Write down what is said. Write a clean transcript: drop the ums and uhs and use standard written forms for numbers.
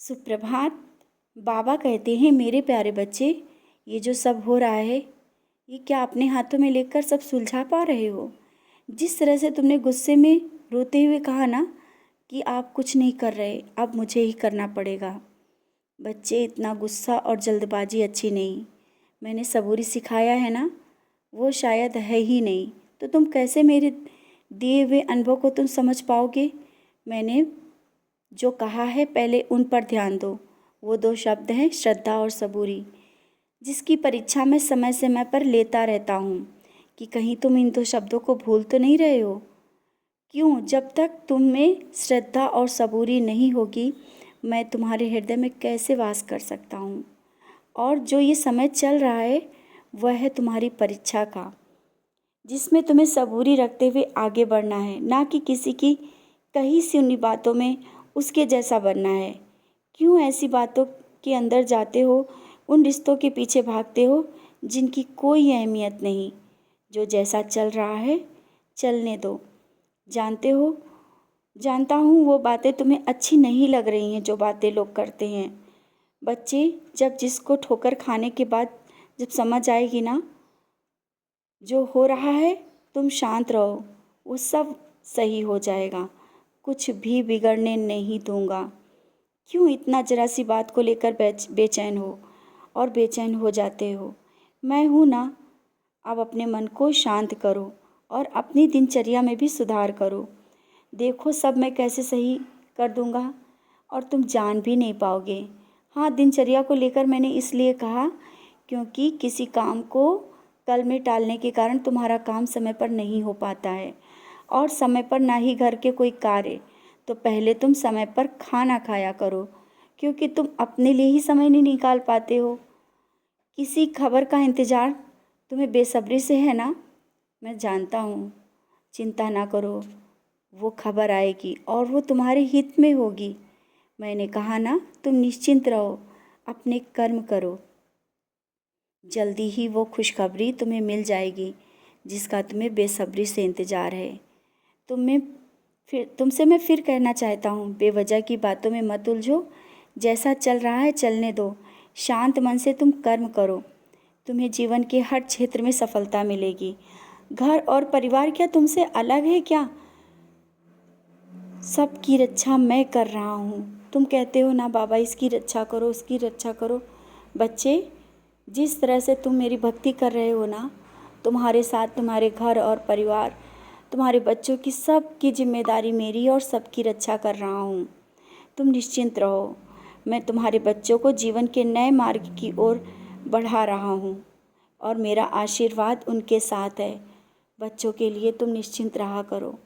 सुप्रभात। बाबा कहते हैं, मेरे प्यारे बच्चे, ये जो सब हो रहा है, ये क्या अपने हाथों में लेकर सब सुलझा पा रहे हो? जिस तरह से तुमने गुस्से में रोते हुए कहा ना कि आप कुछ नहीं कर रहे, अब मुझे ही करना पड़ेगा। बच्चे, इतना गुस्सा और जल्दबाजी अच्छी नहीं। मैंने सबूरी सिखाया है ना, वो शायद है ही नहीं, तो तुम कैसे मेरे दिए हुए अनुभव को तुम समझ पाओगे? मैंने जो कहा है पहले उन पर ध्यान दो। वो दो शब्द हैं, श्रद्धा और सबूरी, जिसकी परीक्षा मैं समय समय पर लेता रहता हूँ कि कहीं तुम इन दो शब्दों को भूल तो नहीं रहे हो। क्यों? जब तक तुम में श्रद्धा और सबूरी नहीं होगी, मैं तुम्हारे हृदय में कैसे वास कर सकता हूँ? और जो ये समय चल रहा है वह है तुम्हारी परीक्षा का, जिसमें तुम्हें सबूरी रखते हुए आगे बढ़ना है, ना कि किसी की कही सुनी बातों में उसके जैसा बनना है। क्यों ऐसी बातों के अंदर जाते हो, उन रिश्तों के पीछे भागते हो जिनकी कोई अहमियत नहीं? जो जैसा चल रहा है चलने दो। जानता हूँ वो बातें तुम्हें अच्छी नहीं लग रही हैं, जो बातें लोग करते हैं। बच्चे, जब जिसको ठोकर खाने के बाद जब समझ आएगी ना जो हो रहा है, तुम शांत रहो, वो सब सही हो जाएगा। कुछ भी बिगड़ने नहीं दूंगा। क्यों इतना जरा सी बात को लेकर बेचैन हो और बेचैन हो जाते हो? मैं हूँ ना। अब अपने मन को शांत करो और अपनी दिनचर्या में भी सुधार करो। देखो सब मैं कैसे सही कर दूंगा और तुम जान भी नहीं पाओगे। हाँ, दिनचर्या को लेकर मैंने इसलिए कहा क्योंकि किसी काम को कल में टालने के कारण तुम्हारा काम समय पर नहीं हो पाता है, और समय पर ना ही घर के कोई कार्य। तो पहले तुम समय पर खाना खाया करो, क्योंकि तुम अपने लिए ही समय नहीं निकाल पाते हो। किसी खबर का इंतज़ार तुम्हें बेसब्री से है ना? मैं जानता हूँ। चिंता ना करो, वो खबर आएगी और वो तुम्हारे हित में होगी। मैंने कहा ना, तुम निश्चिंत रहो, अपने कर्म करो। जल्दी ही वो खुशखबरी तुम्हें मिल जाएगी जिसका तुम्हें बेसब्री से इंतज़ार है। तुमसे मैं फिर कहना चाहता हूँ, बेवजह की बातों में मत उलझो। जैसा चल रहा है चलने दो। शांत मन से तुम कर्म करो, तुम्हें जीवन के हर क्षेत्र में सफलता मिलेगी। घर और परिवार क्या तुमसे अलग है क्या? सबकी रक्षा मैं कर रहा हूँ। तुम कहते हो ना, बाबा इसकी रक्षा करो, उसकी रक्षा करो। बच्चे, जिस तरह से तुम मेरी भक्ति कर रहे हो ना, तुम्हारे साथ तुम्हारे घर और परिवार, तुम्हारे बच्चों की सब की जिम्मेदारी मेरी और सबकी रक्षा कर रहा हूँ। तुम निश्चिंत रहो, मैं तुम्हारे बच्चों को जीवन के नए मार्ग की ओर बढ़ा रहा हूँ और मेरा आशीर्वाद उनके साथ है। बच्चों के लिए तुम निश्चिंत रहा करो।